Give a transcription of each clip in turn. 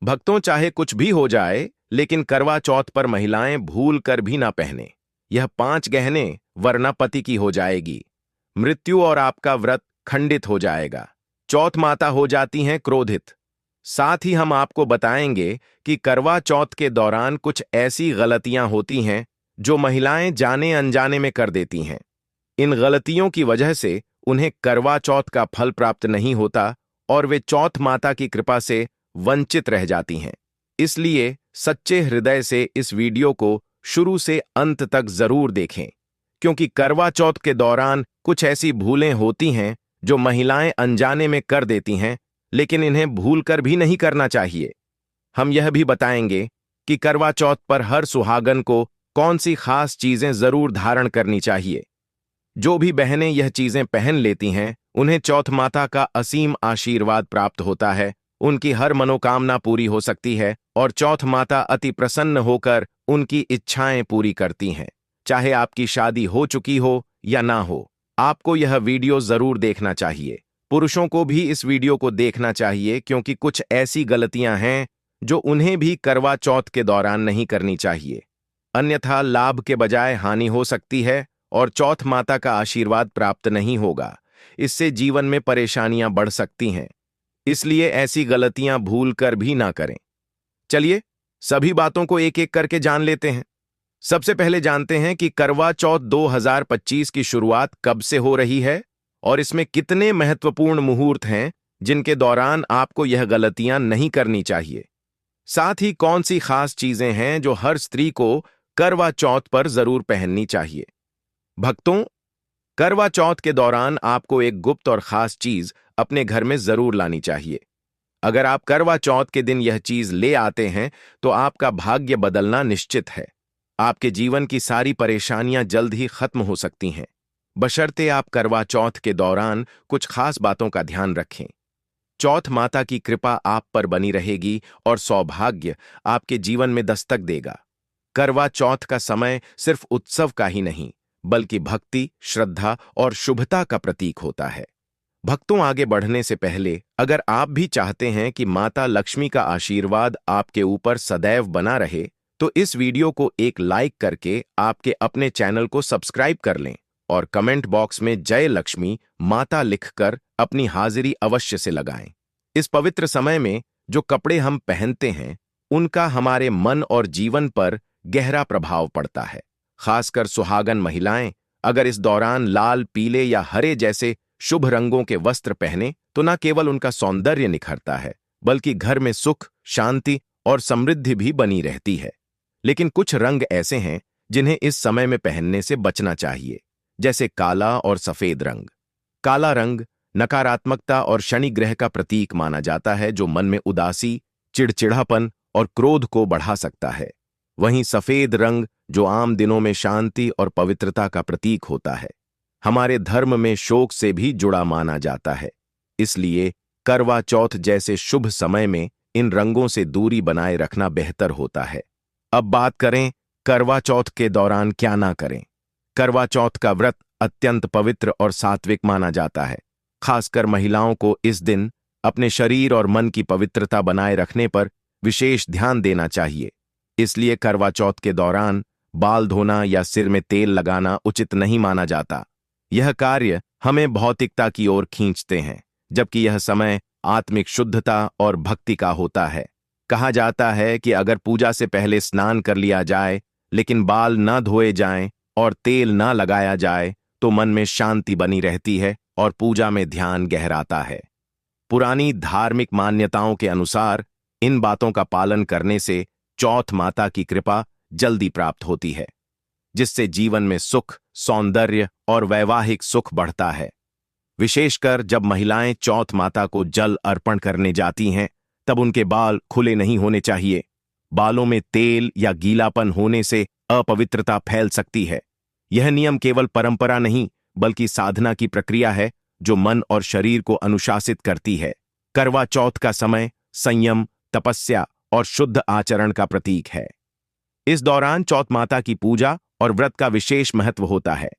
भक्तों, चाहे कुछ भी हो जाए, लेकिन करवा चौथ पर महिलाएं भूल कर भी ना पहने यह 5 गहने, वरना पति की हो जाएगी मृत्यु और आपका व्रत खंडित हो जाएगा। चौथ माता हो जाती हैं क्रोधित। साथ ही हम आपको बताएंगे कि करवा चौथ के दौरान कुछ ऐसी गलतियां होती हैं जो महिलाएं जाने अनजाने में कर देती हैं। इन गलतियों की वजह से उन्हें करवा चौथ का फल प्राप्त नहीं होता और वे चौथ माता की कृपा से वंचित रह जाती हैं। इसलिए सच्चे हृदय से इस वीडियो को शुरू से अंत तक जरूर देखें, क्योंकि करवा चौथ के दौरान कुछ ऐसी भूलें होती हैं जो महिलाएं अनजाने में कर देती हैं, लेकिन इन्हें भूलकर भी नहीं करना चाहिए। हम यह भी बताएंगे कि करवा चौथ पर हर सुहागन को कौन सी खास चीजें जरूर धारण करनी चाहिए। जो भी बहनें यह चीजें पहन लेती हैं, उन्हें चौथ माता का असीम आशीर्वाद प्राप्त होता है, उनकी हर मनोकामना पूरी हो सकती है और चौथ माता अति प्रसन्न होकर उनकी इच्छाएं पूरी करती हैं। चाहे आपकी शादी हो चुकी हो या ना हो, आपको यह वीडियो जरूर देखना चाहिए। पुरुषों को भी इस वीडियो को देखना चाहिए, क्योंकि कुछ ऐसी गलतियां हैं जो उन्हें भी करवा चौथ के दौरान नहीं करनी चाहिए, अन्यथा लाभ के बजाय हानि हो सकती है और चौथ माता का आशीर्वाद प्राप्त नहीं होगा। इससे जीवन में परेशानियां बढ़ सकती हैं, इसलिए ऐसी गलतियां भूल कर भी ना करें। चलिए सभी बातों को एक एक करके जान लेते हैं। सबसे पहले जानते हैं कि करवा चौथ 2025 की शुरुआत कब से हो रही है और इसमें कितने महत्वपूर्ण मुहूर्त हैं जिनके दौरान आपको यह गलतियां नहीं करनी चाहिए। साथ ही कौन सी खास चीजें हैं जो हर स्त्री को करवा चौथ पर जरूर पहननी चाहिए। भक्तों, करवा चौथ के दौरान आपको एक गुप्त और खास चीज अपने घर में जरूर लानी चाहिए। अगर आप करवा चौथ के दिन यह चीज ले आते हैं तो आपका भाग्य बदलना निश्चित है। आपके जीवन की सारी परेशानियां जल्द ही खत्म हो सकती हैं, बशर्ते आप करवा चौथ के दौरान कुछ खास बातों का ध्यान रखें। चौथ माता की कृपा आप पर बनी रहेगी और सौभाग्य आपके जीवन में दस्तक देगा। करवा चौथ का समय सिर्फ उत्सव का ही नहीं, बल्कि भक्ति, श्रद्धा और शुभता का प्रतीक होता है। भक्तों, आगे बढ़ने से पहले अगर आप भी चाहते हैं कि माता लक्ष्मी का आशीर्वाद आपके ऊपर सदैव बना रहे, तो इस वीडियो को एक लाइक करके आपके अपने चैनल को सब्सक्राइब कर लें और कमेंट बॉक्स में जय लक्ष्मी माता लिखकर अपनी हाजिरी अवश्य से लगाएं। इस पवित्र समय में जो कपड़े हम पहनते हैं, उनका हमारे मन और जीवन पर गहरा प्रभाव पड़ता है। खासकर सुहागन महिलाएं अगर इस दौरान लाल, पीले या हरे जैसे शुभ रंगों के वस्त्र पहने तो न केवल उनका सौंदर्य निखरता है, बल्कि घर में सुख, शांति और समृद्धि भी बनी रहती है। लेकिन कुछ रंग ऐसे हैं जिन्हें इस समय में पहनने से बचना चाहिए, जैसे काला और सफेद रंग। काला रंग नकारात्मकता और शनि ग्रह का प्रतीक माना जाता है, जो मन में उदासी, चिड़चिड़ापन और क्रोध को बढ़ा सकता है। वहीं सफेद रंग, जो आम दिनों में शांति और पवित्रता का प्रतीक होता है, हमारे धर्म में शोक से भी जुड़ा माना जाता है। इसलिए करवा चौथ जैसे शुभ समय में इन रंगों से दूरी बनाए रखना बेहतर होता है। अब बात करें करवा चौथ के दौरान क्या ना करें। करवा चौथ का व्रत अत्यंत पवित्र और सात्विक माना जाता है। खासकर महिलाओं को इस दिन अपने शरीर और मन की पवित्रता बनाए रखने पर विशेष ध्यान देना चाहिए। इसलिए करवा चौथ के दौरान बाल धोना या सिर में तेल लगाना उचित नहीं माना जाता। यह कार्य हमें भौतिकता की ओर खींचते हैं, जबकि यह समय आत्मिक शुद्धता और भक्ति का होता है। कहा जाता है कि अगर पूजा से पहले स्नान कर लिया जाए, लेकिन बाल न धोए जाएं और तेल न लगाया जाए, तो मन में शांति बनी रहती है और पूजा में ध्यान गहराता है। पुरानी धार्मिक मान्यताओं के अनुसार इन बातों का पालन करने से चौथ माता की कृपा जल्दी प्राप्त होती है, जिससे जीवन में सुख, सौंदर्य और वैवाहिक सुख बढ़ता है। विशेषकर जब महिलाएं चौथ माता को जल अर्पण करने जाती हैं, तब उनके बाल खुले नहीं होने चाहिए। बालों में तेल या गीलापन होने से अपवित्रता फैल सकती है। यह नियम केवल परंपरा नहीं, बल्कि साधना की प्रक्रिया है जो मन और शरीर को अनुशासित करती है। करवा चौथ का समय संयम, तपस्या और शुद्ध आचरण का प्रतीक है। इस दौरान चौथ माता की पूजा और व्रत का विशेष महत्व होता है।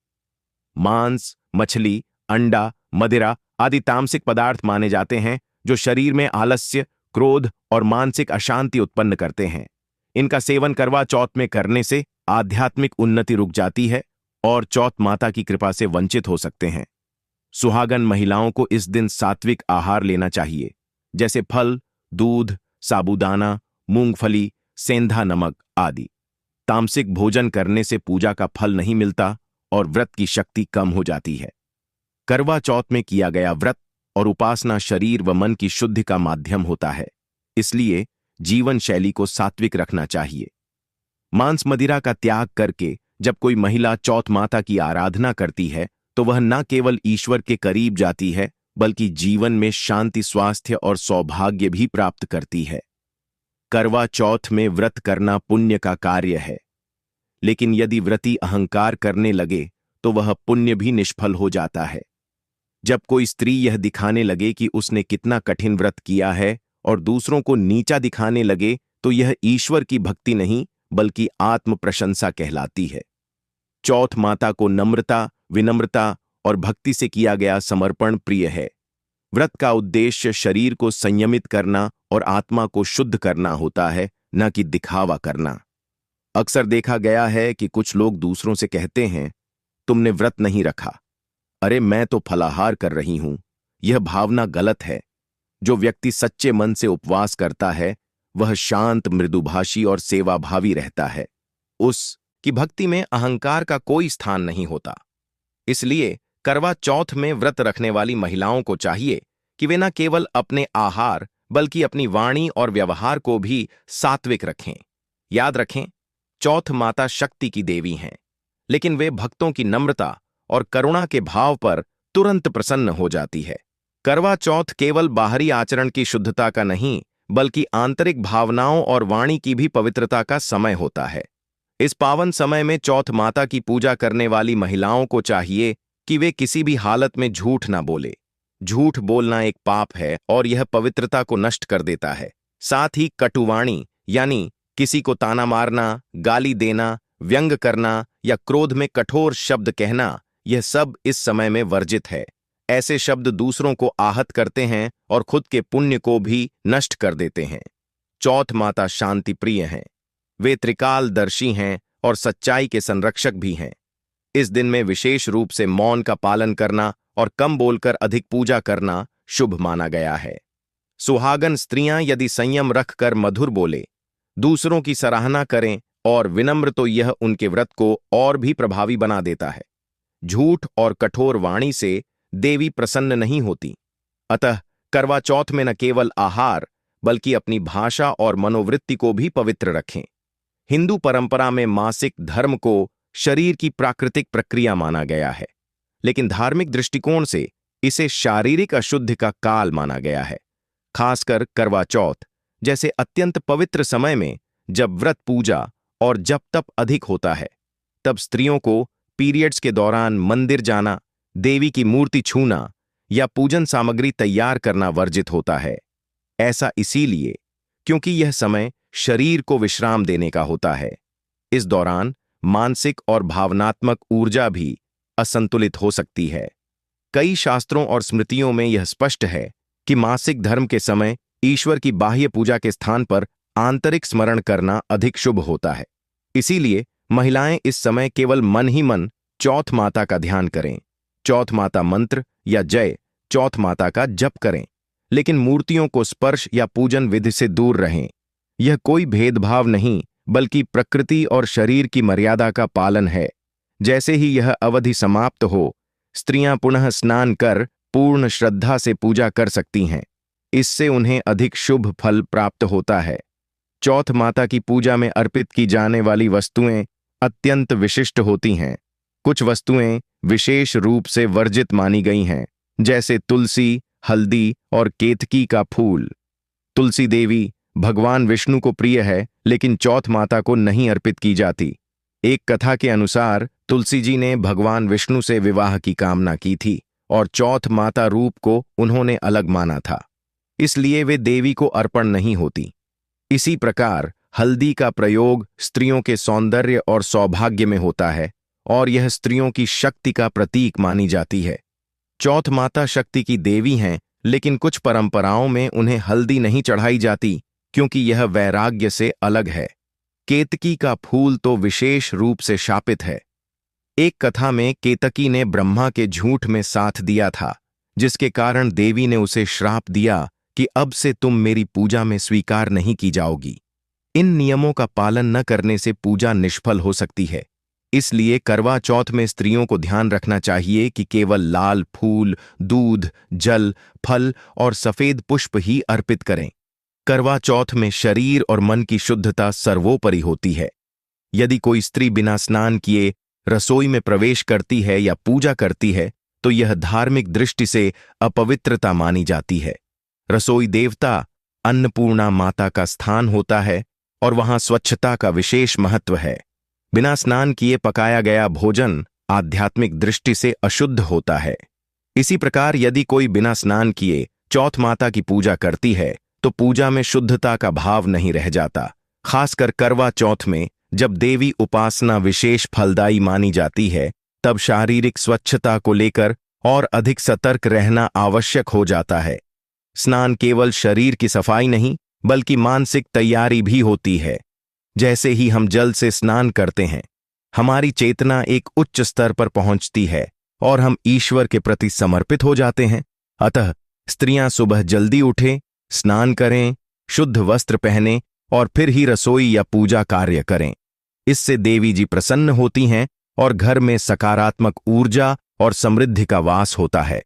मांस, मछली, अंडा, मदिरा आदि तामसिक पदार्थ माने जाते हैं जो शरीर में आलस्य, क्रोध और मानसिक अशांति उत्पन्न करते हैं। इनका सेवन करवा चौथ में करने से आध्यात्मिक उन्नति रुक जाती है और चौथ माता की कृपा से वंचित हो सकते हैं। सुहागन महिलाओं को इस दिन सात्विक आहार लेना चाहिए, जैसे फल, दूध, साबूदाना, मूंगफली, सेंधा नमक आदि। तामसिक भोजन करने से पूजा का फल नहीं मिलता और व्रत की शक्ति कम हो जाती है। करवा चौथ में किया गया व्रत और उपासना शरीर व मन की शुद्धि का माध्यम होता है, इसलिए जीवन शैली को सात्विक रखना चाहिए। मांस मदिरा का त्याग करके जब कोई महिला चौथ माता की आराधना करती है तो वह न केवल ईश्वर के करीब जाती है बल्कि जीवन में शांति, स्वास्थ्य और सौभाग्य भी प्राप्त करती है। करवा चौथ में व्रत करना पुण्य का कार्य है, लेकिन यदि व्रती अहंकार करने लगे तो वह पुण्य भी निष्फल हो जाता है। जब कोई स्त्री यह दिखाने लगे कि उसने कितना कठिन व्रत किया है और दूसरों को नीचा दिखाने लगे तो यह ईश्वर की भक्ति नहीं बल्कि आत्म प्रशंसा कहलाती है। चौथ माता को नम्रता, विनम्रता और भक्ति से किया गया समर्पण प्रिय है। व्रत का उद्देश्य शरीर को संयमित करना और आत्मा को शुद्ध करना होता है, न कि दिखावा करना। अक्सर देखा गया है कि कुछ लोग दूसरों से कहते हैं, तुमने व्रत नहीं रखा, अरे मैं तो फलाहार कर रही हूं। यह भावना गलत है। जो व्यक्ति सच्चे मन से उपवास करता है वह शांत, मृदुभाषी और सेवाभावी रहता है। उसकी भक्ति में अहंकार का कोई स्थान नहीं होता। इसलिए करवा चौथ में व्रत रखने वाली महिलाओं को चाहिए कि वे न केवल अपने आहार बल्कि अपनी वाणी और व्यवहार को भी सात्विक रखें। याद रखें, चौथ माता शक्ति की देवी हैं, लेकिन वे भक्तों की नम्रता और करुणा के भाव पर तुरंत प्रसन्न हो जाती है। करवा चौथ केवल बाहरी आचरण की शुद्धता का नहीं बल्कि आंतरिक भावनाओं और वाणी की भी पवित्रता का समय होता है। इस पावन समय में चौथ माता की पूजा करने वाली महिलाओं को चाहिए कि वे किसी भी हालत में झूठ ना बोले। झूठ बोलना एक पाप है और यह पवित्रता को नष्ट कर देता है। साथ ही कटुवाणी यानी किसी को ताना मारना, गाली देना, व्यंग करना या क्रोध में कठोर शब्द कहना, यह सब इस समय में वर्जित है। ऐसे शब्द दूसरों को आहत करते हैं और खुद के पुण्य को भी नष्ट कर देते हैं। चौथ माता शांति प्रिय हैं। वे त्रिकालदर्शी हैं और सच्चाई के संरक्षक भी हैं। इस दिन में विशेष रूप से मौन का पालन करना और कम बोलकर अधिक पूजा करना शुभ माना गया है। सुहागन स्त्रियां यदि संयम रखकर मधुर बोले, दूसरों की सराहना करें और विनम्र, तो यह उनके व्रत को और भी प्रभावी बना देता है। झूठ और कठोर वाणी से देवी प्रसन्न नहीं होती। अतः करवा चौथ में न केवल आहार बल्कि अपनी भाषा और मनोवृत्ति को भी पवित्र रखें। हिंदू परंपरा में मासिक धर्म को शरीर की प्राकृतिक प्रक्रिया माना गया है, लेकिन धार्मिक दृष्टिकोण से इसे शारीरिक अशुद्धि का काल माना गया है। खासकर करवा चौथ जैसे अत्यंत पवित्र समय में जब व्रत, पूजा और जप तप अधिक होता है, तब स्त्रियों को पीरियड्स के दौरान मंदिर जाना, देवी की मूर्ति छूना या पूजन सामग्री तैयार करना वर्जित होता है। ऐसा इसीलिए क्योंकि यह समय शरीर को विश्राम देने का होता है। इस दौरान मानसिक और भावनात्मक ऊर्जा भी असंतुलित हो सकती है। कई शास्त्रों और स्मृतियों में यह स्पष्ट है कि मासिक धर्म के समय ईश्वर की बाह्य पूजा के स्थान पर आंतरिक स्मरण करना अधिक शुभ होता है। इसीलिए महिलाएं इस समय केवल मन ही मन चौथ माता का ध्यान करें, चौथ माता मंत्र या जय चौथ माता का जप करें, लेकिन मूर्तियों को स्पर्श या पूजन विधि से दूर रहें। यह कोई भेदभाव नहीं बल्कि प्रकृति और शरीर की मर्यादा का पालन है। जैसे ही यह अवधि समाप्त हो, स्त्रियां पुनः स्नान कर पूर्ण श्रद्धा से पूजा कर सकती हैं। इससे उन्हें अधिक शुभ फल प्राप्त होता है। चौथ माता की पूजा में अर्पित की जाने वाली वस्तुएं अत्यंत विशिष्ट होती हैं। कुछ वस्तुएं विशेष रूप से वर्जित मानी गई हैं, जैसे तुलसी, हल्दी और केतकी का फूल। तुलसी देवी भगवान विष्णु को प्रिय है, लेकिन चौथ माता को नहीं अर्पित की जाती। एक कथा के अनुसार तुलसी जी ने भगवान विष्णु से विवाह की कामना की थी और चौथ माता रूप को उन्होंने अलग माना था, इसलिए वे देवी को अर्पण नहीं होती। इसी प्रकार हल्दी का प्रयोग स्त्रियों के सौंदर्य और सौभाग्य में होता है और यह स्त्रियों की शक्ति का प्रतीक मानी जाती है। चौथ माता शक्ति की देवी हैं, लेकिन कुछ परंपराओं में उन्हें हल्दी नहीं चढ़ाई जाती क्योंकि यह वैराग्य से अलग है। केतकी का फूल तो विशेष रूप से शापित है। एक कथा में केतकी ने ब्रह्मा के झूठ में साथ दिया था, जिसके कारण देवी ने उसे श्राप दिया कि अब से तुम मेरी पूजा में स्वीकार नहीं की जाओगी। इन नियमों का पालन न करने से पूजा निष्फल हो सकती है। इसलिए करवा चौथ में स्त्रियों को ध्यान रखना चाहिए कि केवल लाल फूल, दूध, जल, फल और सफेद पुष्प ही अर्पित करें। करवा चौथ में शरीर और मन की शुद्धता सर्वोपरि होती है। यदि कोई स्त्री बिना स्नान किए रसोई में प्रवेश करती है या पूजा करती है तो यह धार्मिक दृष्टि से अपवित्रता मानी जाती है। रसोई देवता अन्नपूर्णा माता का स्थान होता है और वहां स्वच्छता का विशेष महत्व है। बिना स्नान किए पकाया गया भोजन आध्यात्मिक दृष्टि से अशुद्ध होता है। इसी प्रकार यदि कोई बिना स्नान किए चौथ माता की पूजा करती है तो पूजा में शुद्धता का भाव नहीं रह जाता। खासकर करवा चौथ में जब देवी उपासना विशेष फलदायी मानी जाती है, तब शारीरिक स्वच्छता को लेकर और अधिक सतर्क रहना आवश्यक हो जाता है। स्नान केवल शरीर की सफाई नहीं बल्कि मानसिक तैयारी भी होती है। जैसे ही हम जल से स्नान करते हैं, हमारी चेतना एक उच्च स्तर पर पहुंचती है और हम ईश्वर के प्रति समर्पित हो जाते हैं। अतः स्त्रियां सुबह जल्दी उठें, स्नान करें, शुद्ध वस्त्र पहनें और फिर ही रसोई या पूजा कार्य करें। इससे देवी जी प्रसन्न होती हैं और घर में सकारात्मक ऊर्जा और समृद्धि का वास होता है।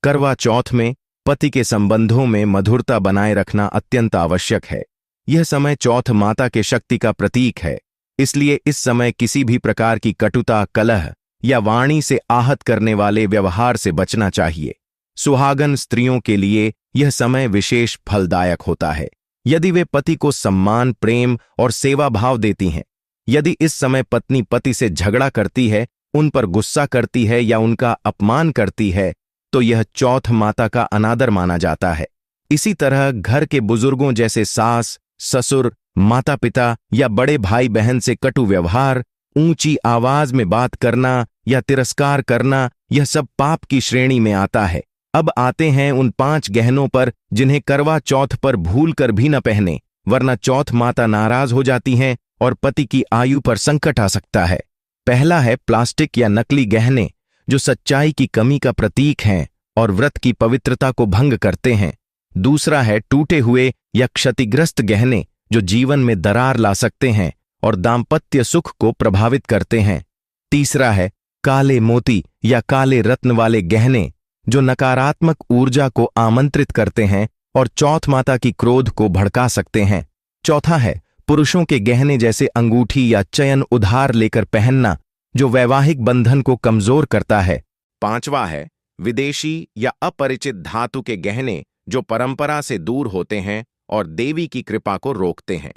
करवा चौथ में पति के संबंधों में मधुरता बनाए रखना अत्यंत आवश्यक है। यह समय चौथ माता के शक्ति का प्रतीक है, इसलिए इस समय किसी भी प्रकार की कटुता, कलह या वाणी से आहत करने वाले व्यवहार से बचना चाहिए। सुहागन स्त्रियों के लिए यह समय विशेष फलदायक होता है यदि वे पति को सम्मान, प्रेम और सेवा भाव देती हैं। यदि इस समय पत्नी पति से झगड़ा करती है, उन पर गुस्सा करती है या उनका अपमान करती है, तो यह चौथ माता का अनादर माना जाता है। इसी तरह घर के बुजुर्गों जैसे सास, ससुर, माता पिता या बड़े भाई बहन से कटु व्यवहार, ऊंची आवाज में बात करना या तिरस्कार करना, यह सब पाप की श्रेणी में आता है। अब आते हैं उन 5 गहनों पर जिन्हें करवा चौथ पर भूल कर भी न पहने, वरना चौथ माता नाराज हो जाती हैं और पति की आयु पर संकट आ सकता है। पहला है प्लास्टिक या नकली गहने, जो सच्चाई की कमी का प्रतीक हैं और व्रत की पवित्रता को भंग करते हैं। दूसरा है टूटे हुए या क्षतिग्रस्त गहने, जो जीवन में दरार ला सकते हैं और दाम्पत्य सुख को प्रभावित करते हैं। तीसरा है काले मोती या काले रत्न वाले गहने, जो नकारात्मक ऊर्जा को आमंत्रित करते हैं और चौथ माता की क्रोध को भड़का सकते हैं। चौथा है पुरुषों के गहने जैसे अंगूठी या चयन उधार लेकर पहनना, जो वैवाहिक बंधन को कमजोर करता है। पांचवा है विदेशी या अपरिचित धातु के गहने, जो परंपरा से दूर होते हैं और देवी की कृपा को रोकते हैं।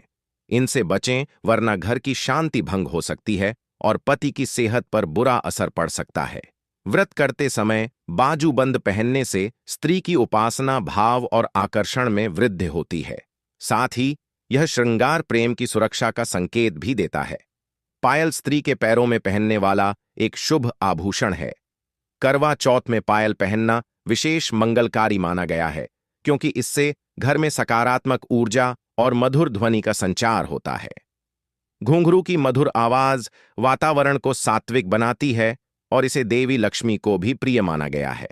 इनसे बचें, वरना घर की शांति भंग हो सकती है और पति की सेहत पर बुरा असर पड़ सकता है। व्रत करते समय बाजूबंद पहनने से स्त्री की उपासना भाव और आकर्षण में वृद्धि होती है। साथ ही यह श्रृंगार प्रेम की सुरक्षा का संकेत भी देता है। पायल स्त्री के पैरों में पहनने वाला एक शुभ आभूषण है। करवा चौथ में पायल पहनना विशेष मंगलकारी माना गया है, क्योंकि इससे घर में सकारात्मक ऊर्जा और मधुर ध्वनि का संचार होता है। घुंघरू की मधुर आवाज वातावरण को सात्विक बनाती है और इसे देवी लक्ष्मी को भी प्रिय माना गया है।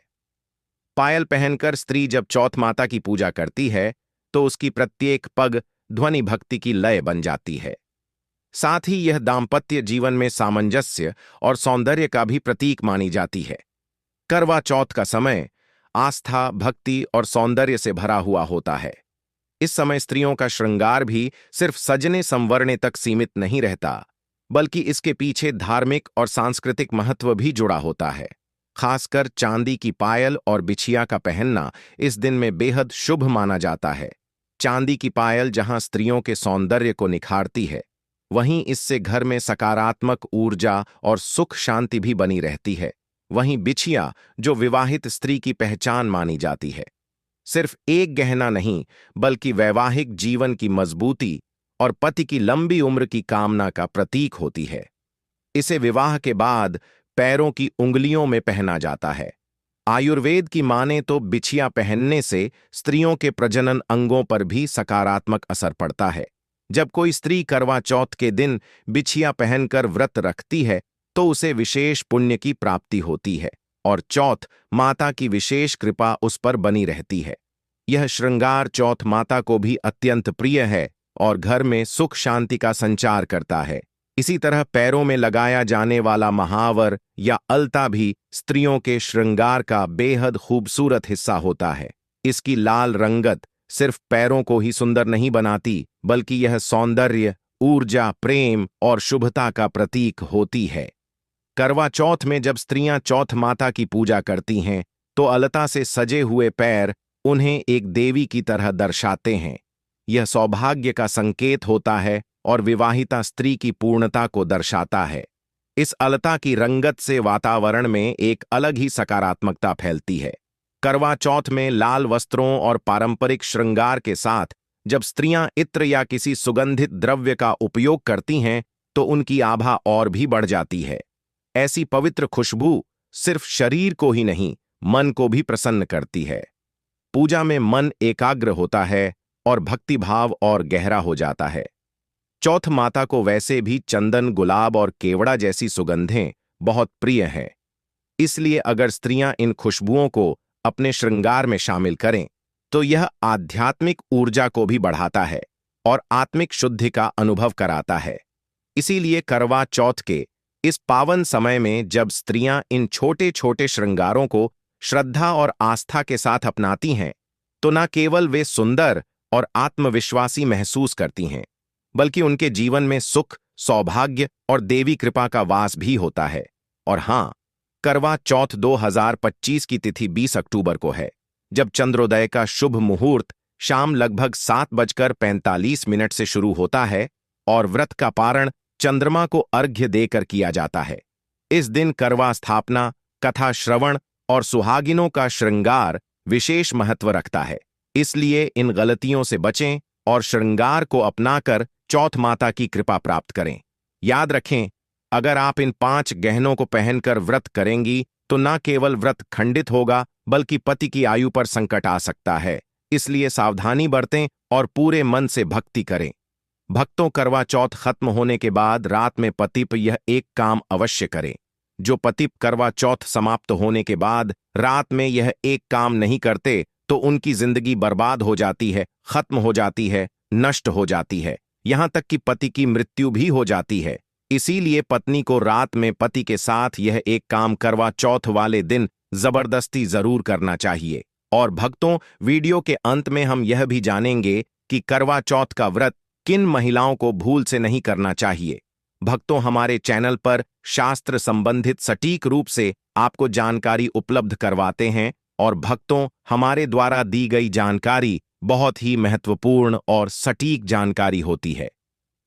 पायल पहनकर स्त्री जब चौथ माता की पूजा करती है तो उसकी प्रत्येक पग ध्वनि भक्ति की लय बन जाती है। साथ ही यह दाम्पत्य जीवन में सामंजस्य और सौंदर्य का भी प्रतीक मानी जाती है। करवा चौथ का समय आस्था, भक्ति और सौंदर्य से भरा हुआ होता है। इस समय स्त्रियों का श्रृंगार भी सिर्फ सजने संवरने तक सीमित नहीं रहता, बल्कि इसके पीछे धार्मिक और सांस्कृतिक महत्व भी जुड़ा होता है। खासकर चांदी की पायल और बिछिया का पहनना इस दिन में बेहद शुभ माना जाता है। चांदी की पायल जहां स्त्रियों के सौंदर्य को निखारती है, वहीं इससे घर में सकारात्मक ऊर्जा और सुख शांति भी बनी रहती है। वहीं बिछिया, जो विवाहित स्त्री की पहचान मानी जाती है, सिर्फ एक गहना नहीं बल्कि वैवाहिक जीवन की मजबूती और पति की लंबी उम्र की कामना का प्रतीक होती है। इसे विवाह के बाद पैरों की उंगलियों में पहना जाता है। आयुर्वेद की माने तो बिछिया पहनने से स्त्रियों के प्रजनन अंगों पर भी सकारात्मक असर पड़ता है। जब कोई स्त्री करवा चौथ के दिन बिछिया पहनकर व्रत रखती है तो उसे विशेष पुण्य की प्राप्ति होती है और चौथ माता की विशेष कृपा उस पर बनी रहती है। यह श्रृंगार चौथ माता को भी अत्यंत प्रिय है और घर में सुख शांति का संचार करता है। इसी तरह पैरों में लगाया जाने वाला महावर या अलता भी स्त्रियों के श्रृंगार का बेहद खूबसूरत हिस्सा होता है। इसकी लाल रंगत सिर्फ पैरों को ही सुंदर नहीं बनाती, बल्कि यह सौंदर्य, ऊर्जा, प्रेम और शुभता का प्रतीक होती है। करवा चौथ में जब स्त्रियां चौथ माता की पूजा करती हैं तो अलता से सजे हुए पैर उन्हें एक देवी की तरह दर्शाते हैं। यह सौभाग्य का संकेत होता है और विवाहिता स्त्री की पूर्णता को दर्शाता है। इस अलता की रंगत से वातावरण में एक अलग ही सकारात्मकता फैलती है। करवा चौथ में लाल वस्त्रों और पारंपरिक श्रृंगार के साथ जब स्त्रियां इत्र या किसी सुगंधित द्रव्य का उपयोग करती हैं तो उनकी आभा और भी बढ़ जाती है। ऐसी पवित्र खुशबू सिर्फ शरीर को ही नहीं, मन को भी प्रसन्न करती है। पूजा में मन एकाग्र होता है और भक्तिभाव और गहरा हो जाता है। चौथ माता को वैसे भी चंदन, गुलाब और केवड़ा जैसी सुगंधें बहुत प्रिय हैं। इसलिए अगर स्त्रियां इन खुशबुओं को अपने श्रृंगार में शामिल करें तो यह आध्यात्मिक ऊर्जा को भी बढ़ाता है और आत्मिक शुद्धि का अनुभव कराता है। इसीलिए करवा चौथ के इस पावन समय में जब स्त्रियां इन छोटे छोटे श्रृंगारों को श्रद्धा और आस्था के साथ अपनाती हैं तो न केवल वे सुंदर और आत्मविश्वासी महसूस करती हैं, बल्कि उनके जीवन में सुख, सौभाग्य और देवी कृपा का वास भी होता है। और हां, करवा चौथ 2025 की तिथि 20 अक्टूबर को है, जब चंद्रोदय का शुभ मुहूर्त शाम लगभग 7:45 से शुरू होता है और व्रत का पारण चंद्रमा को अर्घ्य देकर किया जाता है। इस दिन करवा स्थापना, कथा श्रवण और सुहागिनों का श्रृंगार विशेष महत्व रखता है। इसलिए इन गलतियों से बचें और श्रृंगार को अपनाकर चौथ माता की कृपा प्राप्त करें। याद रखें, अगर आप इन 5 गहनों को पहनकर व्रत करेंगी तो न केवल व्रत खंडित होगा, बल्कि पति की आयु पर संकट आ सकता है। इसलिए सावधानी बरतें और पूरे मन से भक्ति करें। भक्तों, करवा चौथ खत्म होने के बाद रात में पतिप यह एक काम अवश्य करें। जो पतिप करवा चौथ समाप्त होने के बाद रात में यह एक काम नहीं करते तो उनकी जिंदगी बर्बाद हो जाती है, खत्म हो जाती है, नष्ट हो जाती है, यहां तक कि पति की मृत्यु भी हो जाती है। इसीलिए पत्नी को रात में पति के साथ यह एक काम करवा चौथ वाले दिन जबरदस्ती जरूर करना चाहिए। और भक्तों, वीडियो के अंत में हम यह भी जानेंगे कि करवा चौथ का व्रत किन महिलाओं को भूल से नहीं करना चाहिए। भक्तों, हमारे चैनल पर शास्त्र संबंधित सटीक रूप से आपको जानकारी उपलब्ध करवाते हैं और भक्तों, हमारे द्वारा दी गई जानकारी बहुत ही महत्वपूर्ण और सटीक जानकारी होती है।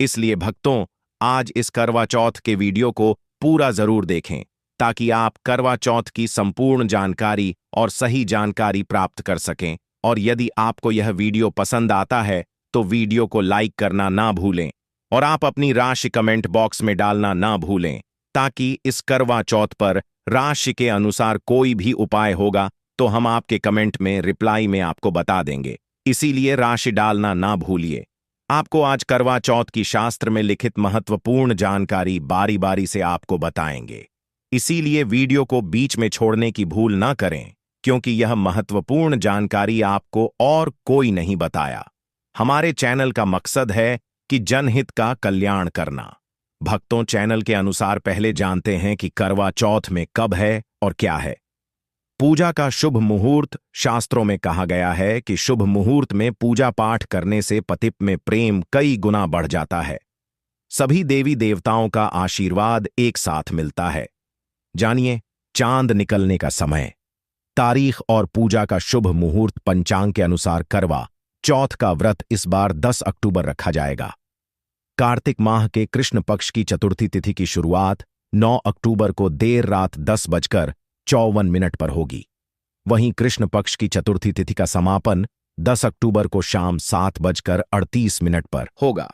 इसलिए भक्तों, आज इस करवा चौथ के वीडियो को पूरा जरूर देखें ताकि आप करवा चौथ की संपूर्ण जानकारी और सही जानकारी प्राप्त कर सकें। और यदि आपको यह वीडियो पसंद आता है तो वीडियो को लाइक करना ना भूलें और आप अपनी राशि कमेंट बॉक्स में डालना ना भूलें, ताकि इस करवा चौथ पर राशि के अनुसार कोई भी उपाय होगा तो हम आपके कमेंट में रिप्लाई में आपको बता देंगे। इसीलिए राशि डालना ना भूलिए। आपको आज करवा चौथ की शास्त्र में लिखित महत्वपूर्ण जानकारी बारी बारी से आपको बताएंगे। इसीलिए वीडियो को बीच में छोड़ने की भूल ना करें, क्योंकि यह महत्वपूर्ण जानकारी आपको और कोई नहीं बताया। हमारे चैनल का मकसद है कि जनहित का कल्याण करना। भक्तों, चैनल के अनुसार पहले जानते हैं कि करवा चौथ में कब है और क्या है। पूजा का शुभ मुहूर्त शास्त्रों में कहा गया है कि शुभ मुहूर्त में पूजा पाठ करने से पतिप में प्रेम कई गुना बढ़ जाता है। सभी देवी देवताओं का आशीर्वाद एक साथ मिलता है। जानिए चांद निकलने का समय, तारीख और पूजा का शुभ मुहूर्त। पंचांग के अनुसार करवा चौथ का व्रत इस बार 10 अक्टूबर रखा जाएगा। कार्तिक माह के कृष्ण पक्ष की चतुर्थी तिथि की शुरुआत 9 अक्टूबर को देर रात 10:54 पर होगी। वहीं कृष्ण पक्ष की चतुर्थी तिथि का समापन 10 अक्टूबर को शाम 7:38 पर होगा।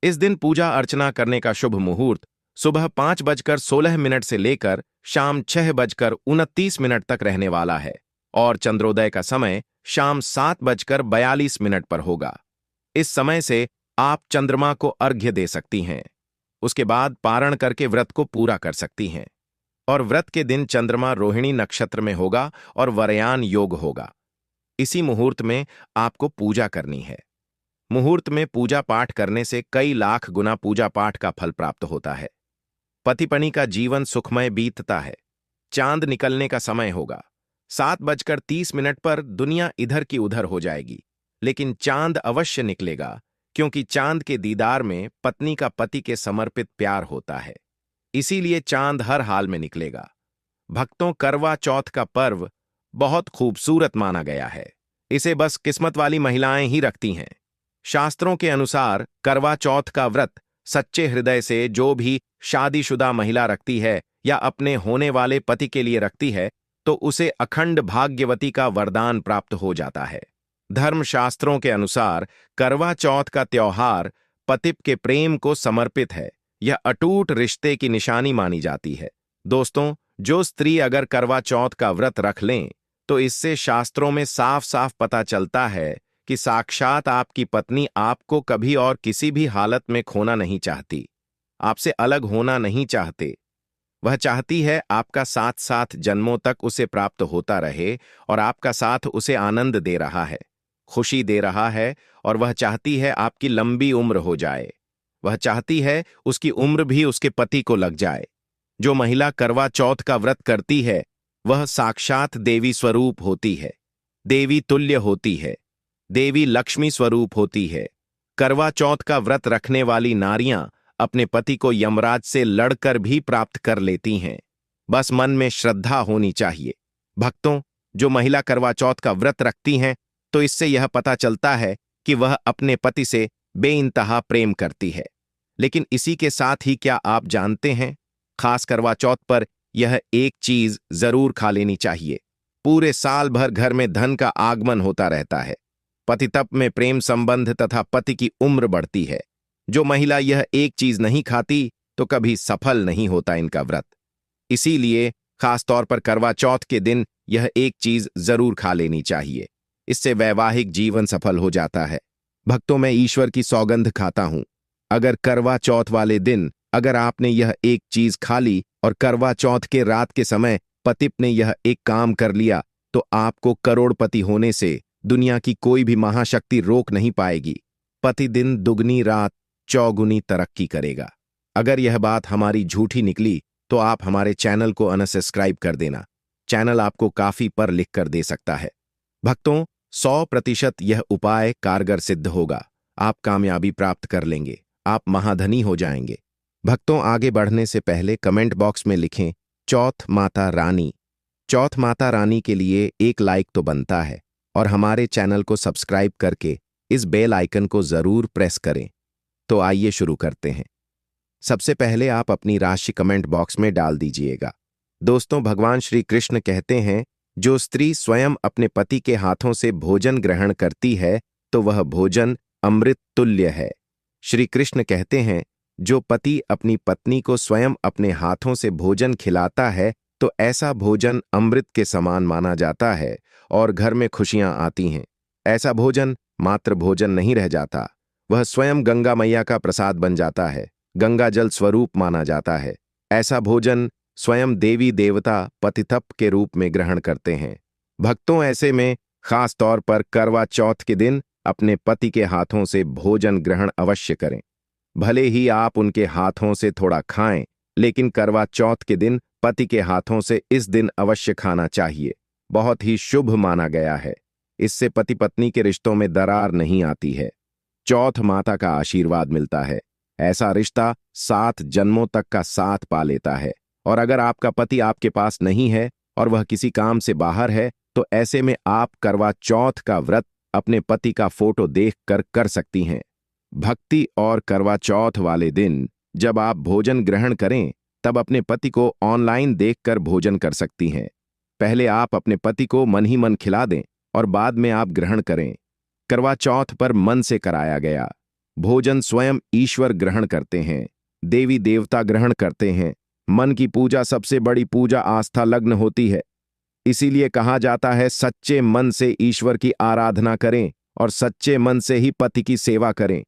इस दिन पूजा अर्चना करने का शुभ मुहूर्त सुबह 5:16 से लेकर शाम 6:29 तक रहने वाला है और चंद्रोदय का समय शाम 7:42 पर होगा। इस समय से आप चंद्रमा को अर्घ्य दे सकती हैं। उसके बाद पारण करके व्रत को पूरा कर सकती हैं। और व्रत के दिन चंद्रमा रोहिणी नक्षत्र में होगा और वरयान योग होगा। इसी मुहूर्त में आपको पूजा करनी है। मुहूर्त में पूजा पाठ करने से कई लाख गुना पूजा पाठ का फल प्राप्त होता है। पति पत्नी का जीवन सुखमय बीतता है। चांद निकलने का समय होगा। 7:30 पर दुनिया इधर की उधर हो जाएगी, लेकिन चांद अवश्य निकलेगा, क्योंकि चांद के दीदार में पत्नी का पति के समर्पित प्यार होता है। इसीलिए चांद हर हाल में निकलेगा। भक्तों, करवा चौथ का पर्व बहुत खूबसूरत माना गया है। इसे बस किस्मत वाली महिलाएं ही रखती हैं। शास्त्रों के अनुसार करवा चौथ का व्रत सच्चे हृदय से जो भी शादीशुदा महिला रखती है या अपने होने वाले पति के लिए रखती है, तो उसे अखंड भाग्यवती का वरदान प्राप्त हो जाता है। धर्मशास्त्रों के अनुसार करवा चौथ का त्योहार पति के प्रेम को समर्पित है। यह अटूट रिश्ते की निशानी मानी जाती है। दोस्तों, जो स्त्री अगर करवा चौथ का व्रत रख लें, तो इससे शास्त्रों में साफ साफ पता चलता है कि साक्षात आपकी पत्नी आपको कभी और किसी भी हालत में खोना नहीं चाहती, आपसे अलग होना नहीं चाहते। वह चाहती है आपका साथ साथ जन्मों तक उसे प्राप्त होता रहे, और आपका साथ उसे आनंद दे रहा है, खुशी दे रहा है, और वह चाहती है आपकी लंबी उम्र हो जाए। वह चाहती है उसकी उम्र भी उसके पति को लग जाए। जो महिला करवा चौथ का व्रत करती है, वह साक्षात देवी स्वरूप होती है, देवी तुल्य होती है, देवी लक्ष्मी स्वरूप होती है। करवा चौथ का व्रत रखने वाली नारियां अपने पति को यमराज से लड़कर भी प्राप्त कर लेती हैं। बस मन में श्रद्धा होनी चाहिए। भक्तों, जो महिला करवा चौथ का व्रत रखती हैं, तो इससे यह पता चलता है कि वह अपने पति से बेइंतहा प्रेम करती है। लेकिन इसी के साथ ही क्या आप जानते हैं, खास करवा चौथ पर यह एक चीज जरूर खा लेनी चाहिए। पूरे साल भर घर में धन का आगमन होता रहता है। पति तप में प्रेम संबंध तथा पति की उम्र बढ़ती है। जो महिला यह एक चीज नहीं खाती, तो कभी सफल नहीं होता इनका व्रत। इसीलिए खासतौर पर करवा चौथ के दिन यह एक चीज जरूर खा लेनी चाहिए। इससे वैवाहिक जीवन सफल हो जाता है। भक्तों, मैं ईश्वर की सौगंध खाता हूं, अगर करवा चौथ वाले दिन अगर आपने यह एक चीज खा ली और करवा चौथ के रात के समय पति ने यह एक काम कर लिया, तो आपको करोड़पति होने से दुनिया की कोई भी महाशक्ति रोक नहीं पाएगी। पति दिन दुगनी रात चौगुनी तरक्की करेगा। अगर यह बात हमारी झूठी निकली, तो आप हमारे चैनल को अनसब्सक्राइब कर देना। चैनल आपको काफी पर लिख कर दे सकता है। भक्तों, 100% यह उपाय कारगर सिद्ध होगा। आप कामयाबी प्राप्त कर लेंगे, आप महाधनी हो जाएंगे। भक्तों, आगे बढ़ने से पहले कमेंट बॉक्स में लिखें चौथ माता रानी। चौथ माता रानी के लिए एक लाइक तो बनता है, और हमारे चैनल को सब्सक्राइब करके इस बेल आइकन को जरूर प्रेस करें। तो आइए शुरू करते हैं। सबसे पहले आप अपनी राशि कमेंट बॉक्स में डाल दीजिएगा। दोस्तों, भगवान श्री कृष्ण कहते हैं, जो स्त्री स्वयं अपने पति के हाथों से भोजन ग्रहण करती है, तो वह भोजन अमृत तुल्य है। श्री कृष्ण कहते हैं, जो पति अपनी पत्नी को स्वयं अपने हाथों से भोजन खिलाता है, तो ऐसा भोजन अमृत के समान माना जाता है और घर में खुशियां आती हैं। ऐसा भोजन मात्र भोजन नहीं रह जाता, वह स्वयं गंगा मैया का प्रसाद बन जाता है, गंगा जल स्वरूप माना जाता है। ऐसा भोजन स्वयं देवी देवता पतितप के रूप में ग्रहण करते हैं। भक्तों, ऐसे में खास तौर पर करवा चौथ के दिन अपने पति के हाथों से भोजन ग्रहण अवश्य करें। भले ही आप उनके हाथों से थोड़ा खाएं, लेकिन करवा चौथ के दिन पति के हाथों से इस दिन अवश्य खाना चाहिए। बहुत ही शुभ माना गया है। इससे पति पत्नी के रिश्तों में दरार नहीं आती है। चौथ माता का आशीर्वाद मिलता है। ऐसा रिश्ता 7 जन्मों तक का साथ पा लेता है। और अगर आपका पति आपके पास नहीं है और वह किसी काम से बाहर है, तो ऐसे में आप करवा चौथ का व्रत अपने पति का फोटो देखकर कर सकती हैं। भक्ति और करवा चौथ वाले दिन जब आप भोजन ग्रहण करें, तब अपने पति को ऑनलाइन देखकर भोजन कर सकती हैं। पहले आप अपने पति को मन ही मन खिला दें और बाद में आप ग्रहण करें। करवा चौथ पर मन से कराया गया भोजन स्वयं ईश्वर ग्रहण करते हैं, देवी देवता ग्रहण करते हैं, मन की पूजा सबसे बड़ी पूजा आस्था लग्न होती है। इसीलिए कहा जाता है सच्चे मन से ईश्वर की आराधना करें और सच्चे मन से ही पति की सेवा करें।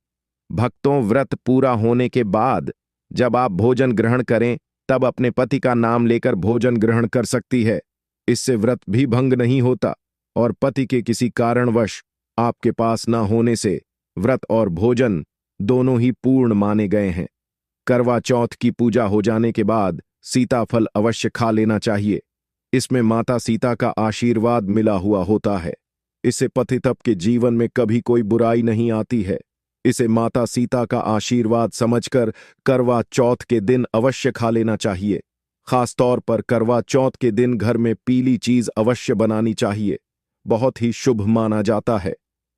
भक्तों, व्रत पूरा होने के बाद जब आप भोजन ग्रहण करें तब अपने पति का नाम लेकर भोजन ग्रहण कर सकती है। इससे व्रत भी भंग नहीं होता और पति के किसी कारणवश आपके पास न होने से व्रत और भोजन दोनों ही पूर्ण माने गए हैं। करवा चौथ की पूजा हो जाने के बाद सीताफल अवश्य खा लेना चाहिए। इसमें माता सीता का आशीर्वाद मिला हुआ होता है। इससे पतितप के जीवन में कभी कोई बुराई नहीं आती है। इसे माता सीता का आशीर्वाद समझकर करवा चौथ के दिन अवश्य खा लेना चाहिए। खासतौर पर करवा चौथ के दिन घर में पीली चीज अवश्य बनानी चाहिए। बहुत ही शुभ माना जाता है।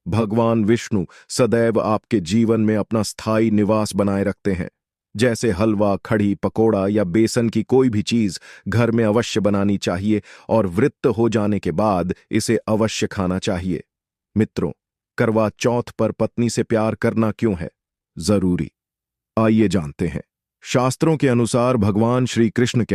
भगवान विष्णु सदैव आपके जीवन में अपना स्थायी निवास बनाए रखते हैं। जैसे हलवा, कढ़ी, पकोड़ा या बेसन की कोई भी चीज घर में अवश्य बनानी चाहिए और व्रत हो जाने के बाद इसे अवश्य खाना चाहिए। मित्रों, करवा चौथ पर पत्नी से प्यार करना क्यों है जरूरी? आइए जानते हैं। शास्त्रों के अनुसार भगवान श्री कृष्ण कहते